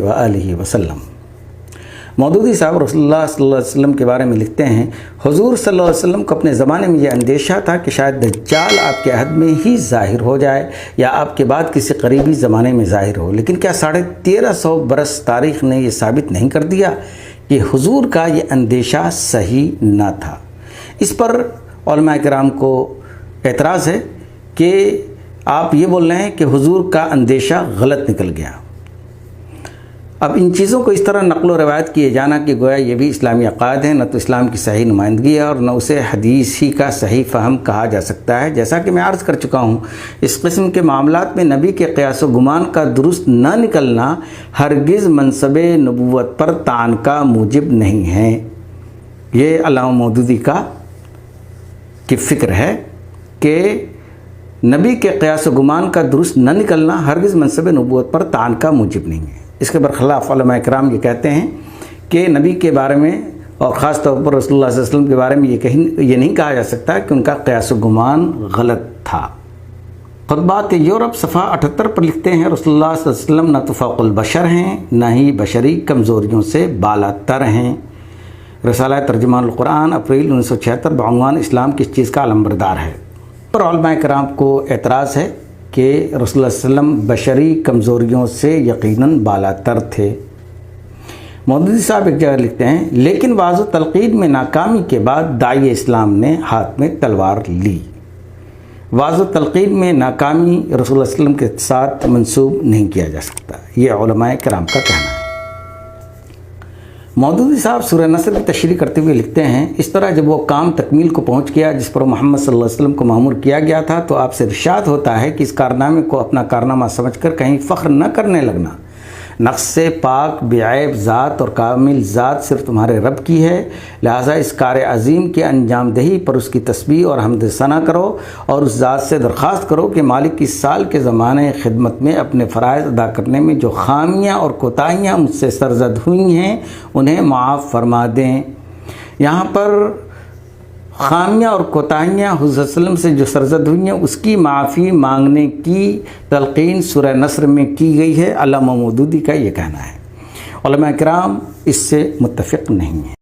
वआलिहि वसल्लम। मौदूदी साहब रसूलुल्लाह सल्लल्लाहु अलैहि वसल्लम के बारे में लिखते हैं, हुजूर सल्लल्लाहु अलैहि वसल्लम को अपने ज़माने में यह अंदेशा था कि शायद दज्जाल आपके अहद में ही ज़ाहिर हो जाए या आपके बाद किसी करीबी ज़माने में ज़ाहिर हो। लेकिन क्या 1350 बरस तारीख़ ने यह साबित नहीं कर दिया कि हुजूर का ये अंदेशा सही न था। इस पर उलमा किराम को एतराज़ है कि आप ये बोल रहे हैं कि हुजूर का अंदेशा गलत निकल गया। अब इन चीज़ों को इस तरह नक़ल व रवायत किए जाना कि गोया ये भी इस्लामी अक़ायद है, न तो इस्लाम की सही नुमाइंदगी है और न उसे हदीस ही का सही फ़हम कहा जा सकता है। जैसा कि मैं अर्ज़ कर चुका हूँ, इस किस्म के मामलात में नबी के क़ियास व गुमान का दुरुस्त न निकलना हरगिज़ मनसबे नबूवत पर तान का मूजिब नहीं है। ये अल्लामा मौदूदी की फ़िक्र है कि नबी के क़ियास व गुमान का दुरुस्त न निकलना हरगिज़ मनसबे नबूवत पर तान का मूजिब नहीं है। इसके बरखिलाफ़ उलमा किराम ये कहते हैं कि नबी के बारे में और ख़ास तौर पर रसूलुल्लाह सल्लल्लाहु अलैहि वसल्लम के बारे में ये नहीं कहा जा सकता कि उनका क़ियास व गुमान गलत था। ख़ुतबात यूरोप सफ़ा 78 पर लिखते हैं, रसूलुल्लाह सल्लल्लाहु अलैहि वसल्लम न तो फ़ौक़ुल बशर हैं, न ही बशरी कमज़ोरियों से बालातर हैं। रसाला तर्जुमानुल कुरान अप्रैल 1976 बउनवान इस्लाम किस चीज़ का अलंबरदार है। पर उलमा किराम को एतराज़ है कि रसूलुल्लाह सल्लल्लाहु अलैहि वसल्लम बशरी कमज़ोरियों से यकीनन बालातर थे। मौदूदी साहब एक जगह लिखते हैं, लेकिन वाज़ तलक़ीद में नाकामी के बाद दाई इस्लाम ने हाथ में तलवार ली। वाज़ तलक़ीद में नाकामी रसूलुल्लाह सल्लल्लाहु अलैहि वसल्लम के साथ मंसूब नहीं किया जा सकता, ये उलमा किराम का कहना है। मौदूदी साहब सूरह नसर की तशरीह करते हुए लिखते हैं, इस तरह जब वो काम तकमील को पहुंच गया जिस पर मोहम्मद सल्लल्लाहु अलैहि वसल्लम को मामूर किया गया था, तो आपसे इरशाद होता है कि इस कारनामे को अपना कारनामा समझकर कहीं फ़ख्र न करने लगना। नक्श पाक बेऐब ज़ात और कामिल ज़ात सिर्फ तुम्हारे रब की है, लिहाजा इस कार अज़ीम की अंजाम दही पर उसकी तस्बीह और हम्द सना करो और उस ज़ात से दरख्वास्त करो कि मालिक इस साल के ज़माने खिदमत में अपने फ़राइज़ अदा करने में जो खामियाँ और कोताहियाँ मुझसे सरज़द हुई हैं उन्हें माफ़ फरमा दें। यहाँ पर खामियाँ और कोताहियाँ हुज़ूर सल्लल्लाहु अलैहि वसल्लम से जो सरज़द हुई हैं उसकी माफ़ी मांगने की तलक़ीन सूरह नस्र में की गई है। अल्लामा मौदूदी का ये कहना है। उलमा किराम इससे मुत्तफ़िक़ नहीं है।